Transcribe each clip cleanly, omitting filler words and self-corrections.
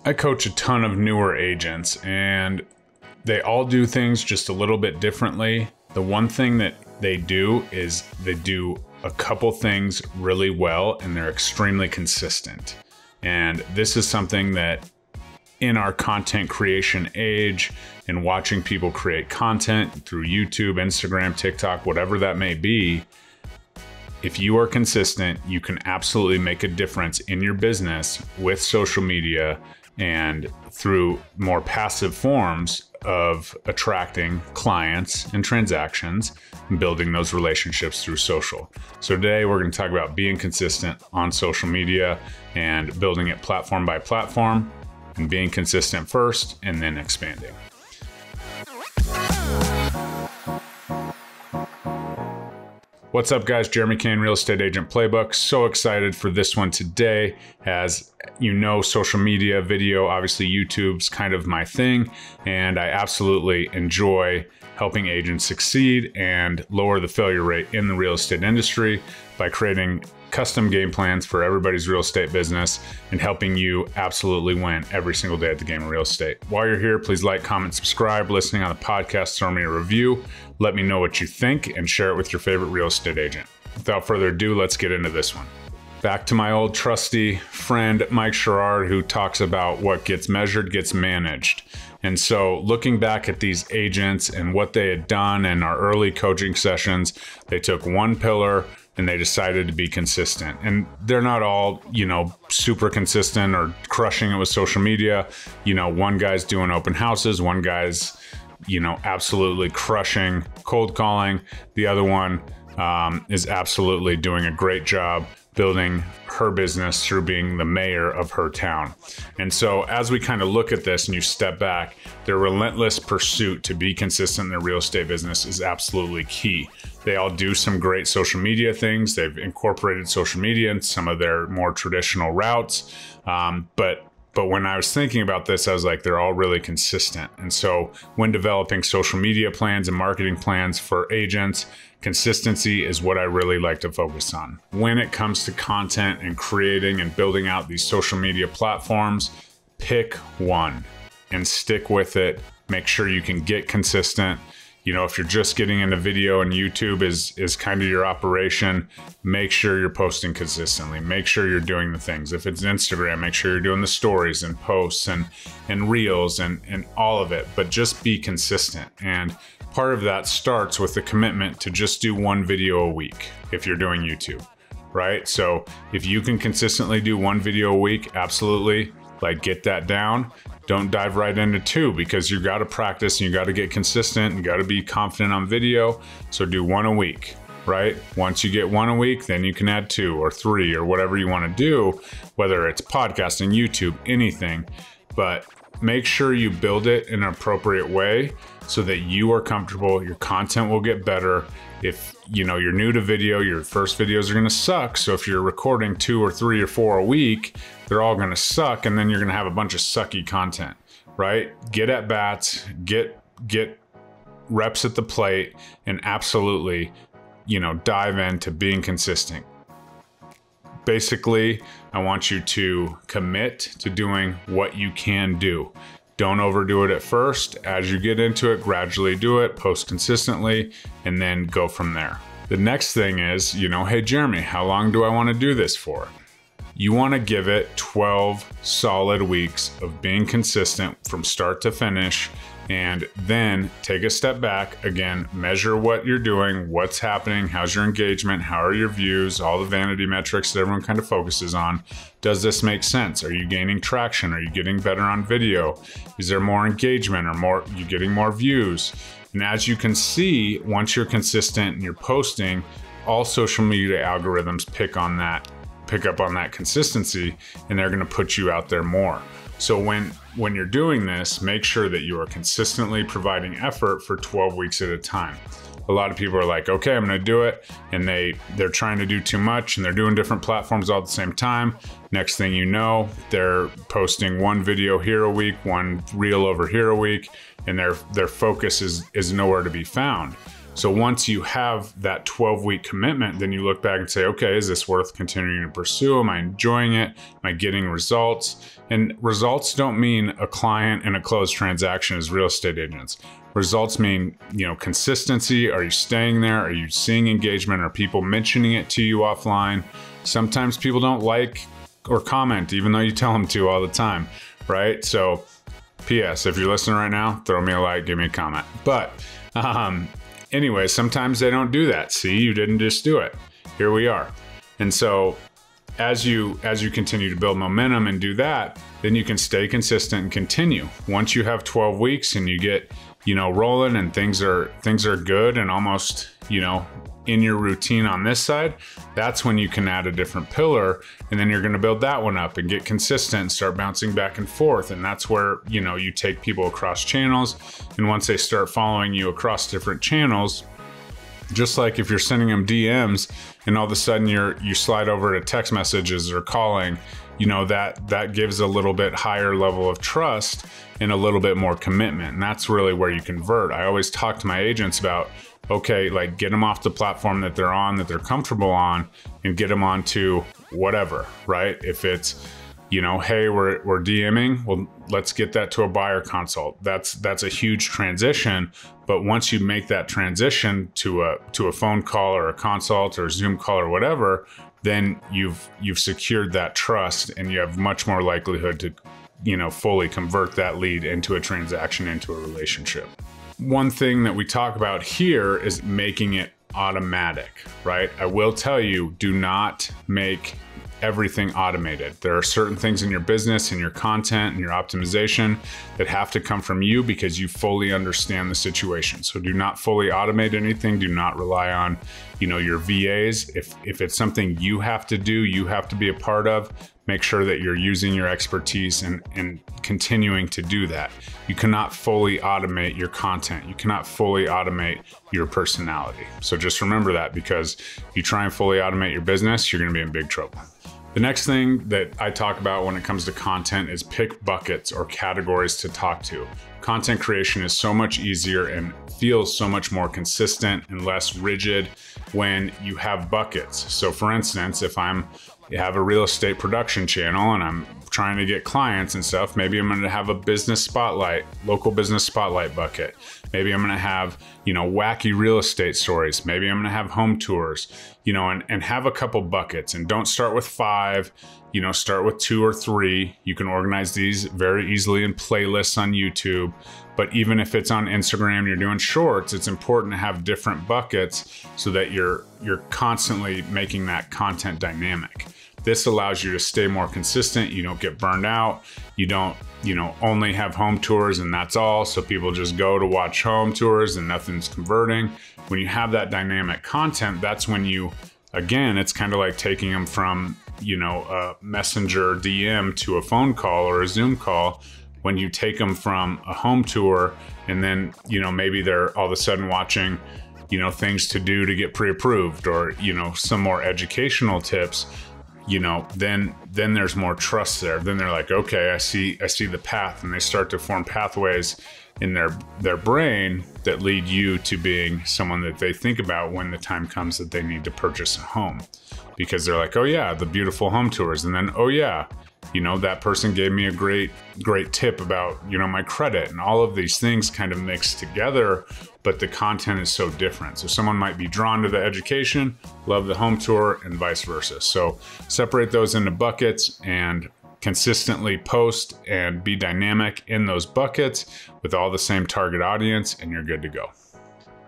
I coach a ton of newer agents and they all do things just a little bit differently. The one thing that they do is they do a couple things really well and they're extremely consistent. And this is something that in our content creation age and watching people create content through YouTube, Instagram, TikTok, whatever that may be, if you are consistent, you can absolutely make a difference in your business with social media and through more passive forms of attracting clients and transactions and building those relationships through social. So today we're going to talk about being consistent on social media and building it platform by platform and being consistent first and then expanding. What's up guys, Jeremy Kane, Real Estate Agent Playbook. So excited for this one today. As you know, social media, video, obviously YouTube's kind of my thing, and I absolutely enjoy helping agents succeed and lower the failure rate in the real estate industry by creating custom game plans for everybody's real estate business and helping you absolutely win every single day at the game of real estate. While you're here, please like, comment, subscribe, listening on the podcast, throw me a review. Let me know what you think and share it with your favorite real estate agent. Without further ado, let's get into this one. Back to my old trusty friend, Mike Sherrard, who talks about what gets measured gets managed. And so looking back at these agents and what they had done in our early coaching sessions, they took one pillar and they decided to be consistent. And they're not all, super consistent or crushing it with social media. One guy's doing open houses, one guy's, absolutely crushing cold calling. The other one is absolutely doing a great job building her business through being the mayor of her town. And so as we kind of look at this and you step back, their relentless pursuit to be consistent in their real estate business is absolutely key. They all do some great social media things. They've incorporated social media in some of their more traditional routes. But when I was thinking about this, I was like, they're all really consistent. And so when developing social media plans and marketing plans for agents, consistency is what I really like to focus on. When it comes to content and creating and building out these social media platforms, pick one and stick with it. Make sure you can get consistent. If you're just getting into video and YouTube is kind of your operation, make sure you're posting consistently. Make sure you're doing the things. If it's Instagram, make sure you're doing the stories and posts and reels and all of it, but just be consistent. And part of that starts with the commitment to just do one video a week if you're doing YouTube, right? So if you can consistently do one video a week, absolutely, get that down. Don't dive right into two because you got to practice and you got to get consistent and you got to be confident on video. So do one a week, right? Once you get one a week, then you can add two or three or whatever you want to do, whether it's podcasting, YouTube, anything. But make sure you build it in an appropriate way so that you are comfortable, your content will get better. If you're new to video, your first videos are going to suck. So if you're recording 2 or 3 or 4 a week, they're all going to suck. And then you're going to have a bunch of sucky content, right? Get at bats, get reps at the plate, and absolutely, dive into being consistent. Basically, I want you to commit to doing what you can do. Don't overdo it at first. As you get into it, gradually do it, post consistently, and then go from there. The next thing is, hey, Jeremy, how long do I want to do this for? You want to give it 12 solid weeks of being consistent from start to finish, and then take a step back. Again, measure what you're doing, what's happening, how's your engagement, how are your views, all the vanity metrics that everyone kind of focuses on. Does this make sense? Are you gaining traction? Are you getting better on video? Is there more engagement or you getting more views? And as you can see, once you're consistent and you're posting, all social media algorithms pick up on that consistency, and they're going to put you out there more. So when you're doing this, make sure that you are consistently providing effort for 12 weeks at a time. A lot of people are like, okay, I'm going to do it. And they're trying to do too much and they're doing different platforms all at the same time. Next thing you know, they're posting one video here a week, one reel over here a week, and their focus is nowhere to be found. So once you have that 12-week commitment, then you look back and say, okay, is this worth continuing to pursue? Am I enjoying it? Am I getting results? And results don't mean a client and a closed transaction as real estate agents. Results mean, consistency. Are you staying there? Are you seeing engagement? Are people mentioning it to you offline? Sometimes people don't like or comment, even though you tell them to all the time, right? So P.S. if you're listening right now, throw me a like, give me a comment. But anyway, sometimes they don't do that. See, you didn't just do it. Here we are. And so as you continue to build momentum and do that, then you can stay consistent and continue. Once you have 12 weeks and you get, rolling and things are good and almost, in your routine on this side, that's when you can add a different pillar, and then you're going to build that one up and get consistent and start bouncing back and forth. And that's where, you take people across channels. And once they start following you across different channels, just like if you're sending them DMs and all of a sudden you slide over to text messages or calling, that gives a little bit higher level of trust and a little bit more commitment. And that's really where you convert. I always talk to my agents about, okay, like get them off the platform that they're on, that they're comfortable on, and get them onto whatever, right? If it's, hey, we're DMing, well, let's get that to a buyer consult. That's a huge transition. But once you make that transition to a phone call or a consult or a Zoom call or whatever, then you've secured that trust, and you have much more likelihood to, fully convert that lead into a transaction, into a relationship. One thing that we talk about here is making it automatic, right? I will tell you, do not make everything automated. There are certain things in your business and your content and your optimization that have to come from you because you fully understand the situation. So do not fully automate anything. Do not rely on, your VAs. If it's something you have to do, you have to be a part of, make sure that you're using your expertise and continuing to do that. You cannot fully automate your content. You cannot fully automate your personality. So just remember that, because if you try and fully automate your business, you're going to be in big trouble. The next thing that I talk about when it comes to content is pick buckets or categories to talk to. Content creation is so much easier and feels so much more consistent and less rigid when you have buckets. So for instance, if I have a real estate production channel and I'm trying to get clients and stuff, maybe I'm going to have a business spotlight, local business spotlight bucket. Maybe I'm going to have, wacky real estate stories. Maybe I'm going to have home tours, and have a couple buckets, and don't start with 5, start with 2 or 3. You can organize these very easily in playlists on YouTube. But even if it's on Instagram, you're doing shorts, it's important to have different buckets so that you're constantly making that content dynamic. This allows you to stay more consistent. You don't get burned out. You don't, only have home tours and that's all. So people just go to watch home tours and nothing's converting. When you have that dynamic content, that's when you, again, it's kind of like taking them from, a messenger DM to a phone call or a Zoom call. When you take them from a home tour and then, maybe they're all of a sudden watching, things to do to get pre-approved or, some more educational tips, then there's more trust there. Then they're like, okay, I see the path, and they start to form pathways in their brain that lead you to being someone that they think about when the time comes that they need to purchase a home, because they're like, oh yeah, the beautiful home tours. And then, oh yeah, that person gave me a great tip about, my credit, and all of these things kind of mix together, but the content is so different. So someone might be drawn to the education, love the home tour, and vice versa. So separate those into buckets and consistently post and be dynamic in those buckets with all the same target audience, and you're good to go.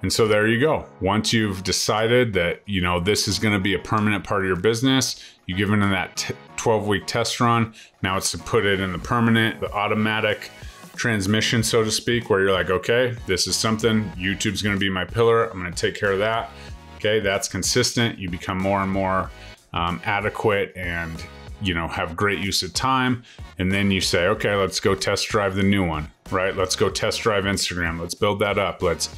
And so there you go. Once you've decided that, this is going to be a permanent part of your business, you give it in that 12-week test run. Now it's to put it in the automatic transmission, so to speak, where you're like, okay, this is something, YouTube's going to be my pillar. I'm going to take care of that. Okay, that's consistent. You become more and more adequate and, have great use of time. And then you say, okay, let's go test drive the new one, right? Let's go test drive Instagram. Let's build that up. Let's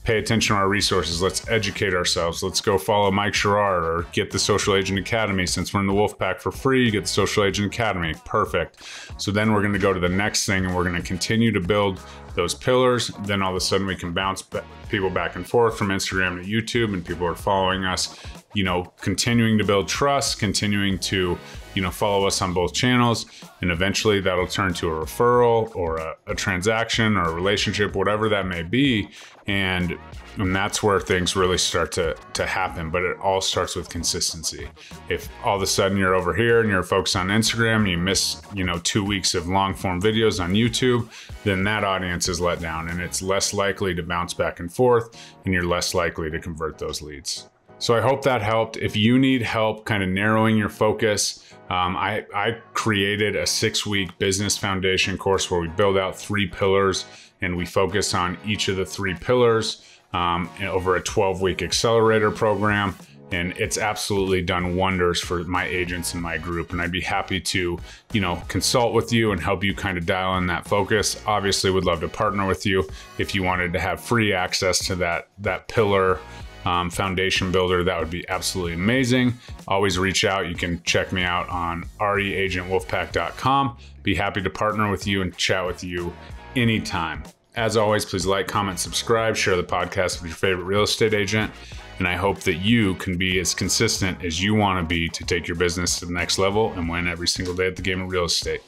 pay attention to our resources. Let's educate ourselves. Let's go follow Mike Sherrard or get the Social Agent Academy. Since we're in the Wolfpack for free, you get the Social Agent Academy. Perfect. So then we're going to go to the next thing, and we're going to continue to build those pillars. Then all of a sudden we can bounce people back and forth from Instagram to YouTube, and people are following us, you know, continuing to build trust, continuing to, you know, follow us on both channels. And eventually that'll turn to a referral or a transaction or a relationship, whatever that may be. And that's where things really start to happen. But it all starts with consistency. If all of a sudden you're over here and you're focused on Instagram and you miss, you know, 2 weeks of long form videos on YouTube, then that audience is let down, and it's less likely to bounce back and forth, and you're less likely to convert those leads. So I hope that helped. If you need help kind of narrowing your focus, I created a 6-week business foundation course where we build out 3 pillars, and we focus on each of the 3 pillars over a 12-week accelerator program. And it's absolutely done wonders for my agents and my group. And I'd be happy to, you know, consult with you and help you kind of dial in that focus. Obviously, would love to partner with you if you wanted to have free access to that pillar foundation builder. That would be absolutely amazing. Always reach out. You can check me out on reagentwolfpack.com. Be happy to partner with you and chat with you anytime. As always, please like, comment, subscribe, share the podcast with your favorite real estate agent. And I hope that you can be as consistent as you want to be to take your business to the next level and win every single day at the game of real estate.